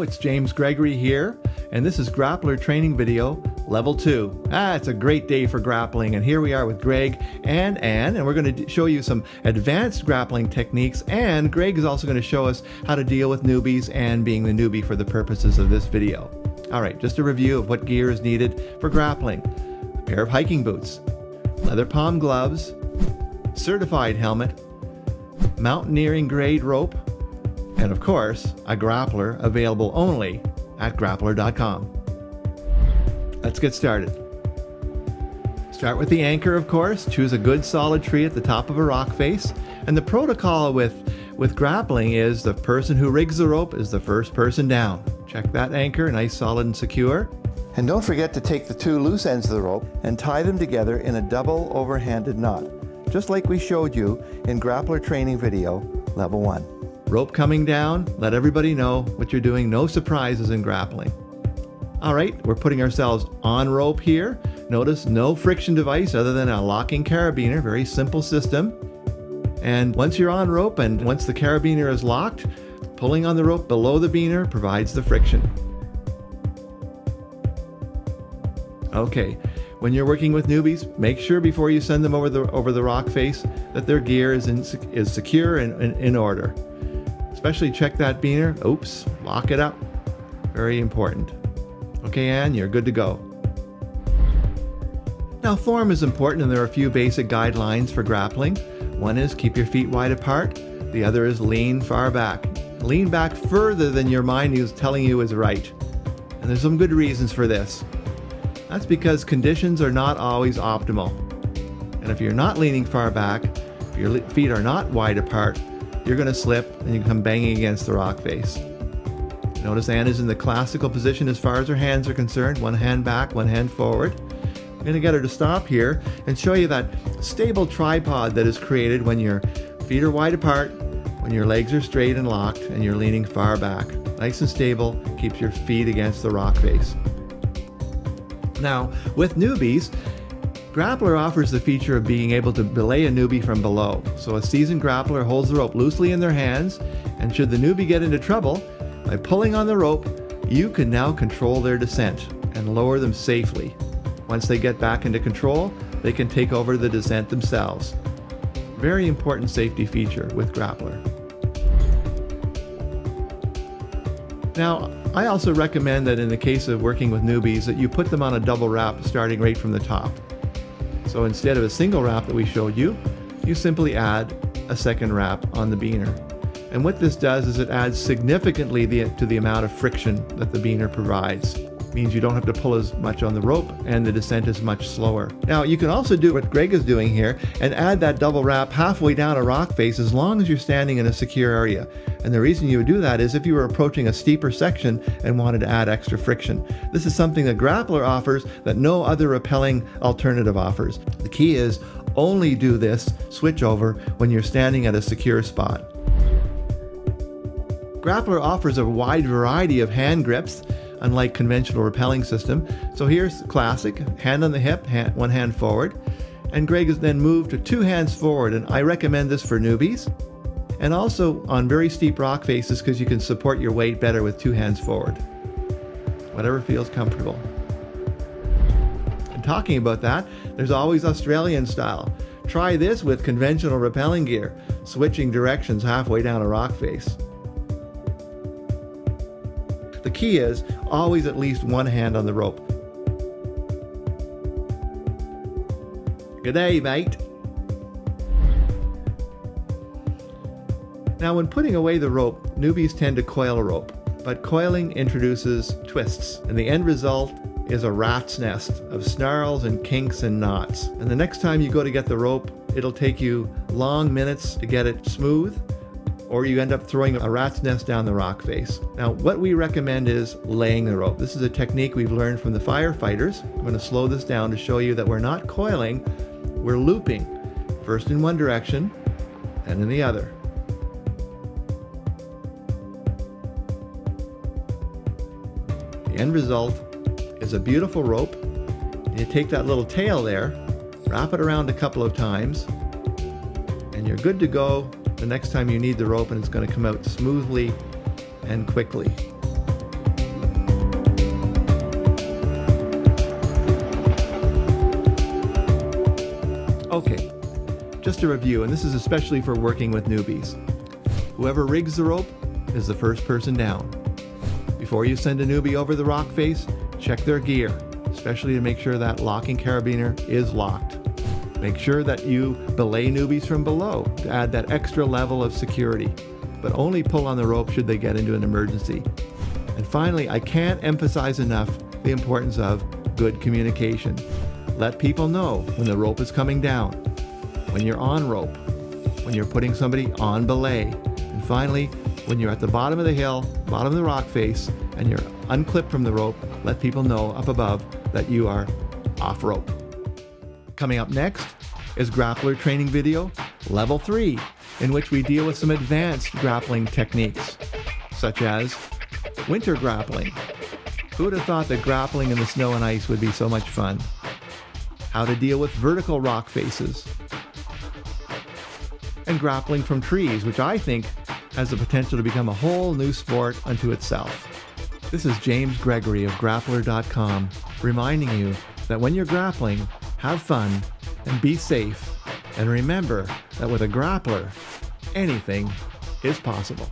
Hello, it's James Gregory here, and this is Grappeller training video level 2. It's a great day for grappling, and here we are with Greg and Ann, and we're going to show you some advanced grappling techniques, and Greg is also going to show us how to deal with newbies and being the newbie for the purposes of this video. Alright, just a review of what gear is needed for grappling. A pair of hiking boots, leather palm gloves, certified helmet, mountaineering grade rope, and of course, a grappler available only at grappeller.com. Let's get started. Start with the anchor, of course. Choose a good solid tree at the top of a rock face. And the protocol with grappling is the person who rigs the rope is the first person down. Check that anchor, nice, solid, and secure. And don't forget to take the two loose ends of the rope and tie them together in a double overhanded knot, just like we showed you in Grappeller training video level 1. Rope coming down, let everybody know what you're doing, no surprises in grappling. Alright, we're putting ourselves on rope here. Notice no friction device other than a locking carabiner, very simple system. And once you're on rope and once the carabiner is locked, pulling on the rope below the biner provides the friction. Okay, when you're working with newbies, make sure before you send them over the rock face that their gear is secure and in order. Especially check that biner. Oops, lock it up. Very important. Okay, Ann, you're good to go. Now, form is important, and there are a few basic guidelines for grappling. One is keep your feet wide apart. The other is lean far back. Lean back further than your mind is telling you is right. And there's some good reasons for this. That's because conditions are not always optimal. And if you're not leaning far back, if your feet are not wide apart, you're going to slip and you come banging against the rock face. Notice Ann is in the classical position as far as her hands are concerned. One hand back, one hand forward. I'm going to get her to stop here and show you that stable tripod that is created when your feet are wide apart, when your legs are straight and locked, and you're leaning far back. Nice and stable, keeps your feet against the rock face. Now, with newbies, Grappeller offers the feature of being able to belay a newbie from below. So a seasoned grappler holds the rope loosely in their hands, and should the newbie get into trouble, by pulling on the rope, you can now control their descent and lower them safely. Once they get back into control, they can take over the descent themselves. Very important safety feature with Grappeller. Now, I also recommend that in the case of working with newbies that you put them on a double wrap starting right from the top. So instead of a single wrap that we showed you, you simply add a second wrap on the biner. And what this does is it adds significantly to the amount of friction that the biner provides. It means you don't have to pull as much on the rope and the descent is much slower. Now you can also do what Greg is doing here and add that double wrap halfway down a rock face as long as you're standing in a secure area. And the reason you would do that is if you were approaching a steeper section and wanted to add extra friction. This is something that Grappeller offers that no other rappelling alternative offers. The key is only do this switch over when you're standing at a secure spot. Grappeller offers a wide variety of hand grips, unlike conventional rappelling system. So here's classic, hand on the hip, one hand forward. And Greg has then moved to two hands forward, and I recommend this for newbies. And also on very steep rock faces because you can support your weight better with two hands forward. Whatever feels comfortable. And talking about that, there's always Australian style. Try this with conventional rappelling gear, switching directions halfway down a rock face. The key is always at least one hand on the rope. G'day, mate. Now, when putting away the rope, newbies tend to coil a rope, but coiling introduces twists, and the end result is a rat's nest of snarls and kinks and knots. And the next time you go to get the rope, it'll take you long minutes to get it smooth, or you end up throwing a rat's nest down the rock face. Now, what we recommend is laying the rope. This is a technique we've learned from the firefighters. I'm going to slow this down to show you that we're not coiling, we're looping. First in one direction, and in the other. The end result is a beautiful rope. You take that little tail there, wrap it around a couple of times, and you're good to go the next time you need the rope, and it's going to come out smoothly and quickly. Okay, just a review, and this is especially for working with newbies. Whoever rigs the rope is the first person down. Before you send a newbie over the rock face, check their gear, especially to make sure that locking carabiner is locked. Make sure that you belay newbies from below to add that extra level of security, but only pull on the rope should they get into an emergency. And finally, I can't emphasize enough the importance of good communication. Let people know when the rope is coming down, when you're on rope, when you're putting somebody on belay, and finally, when you're at the bottom of the hill, bottom of the rock face, and you're unclipped from the rope, let people know up above that you are off rope. Coming up next is Grappeller training video level 3, in which we deal with some advanced grappling techniques, such as winter grappling. Who would have thought that grappling in the snow and ice would be so much fun? How to deal with vertical rock faces. And grappling from trees, which I think has the potential to become a whole new sport unto itself. This is James Gregory of Grappeller.com, reminding you that when you're grappling, have fun and be safe. And remember that with a grappler, anything is possible.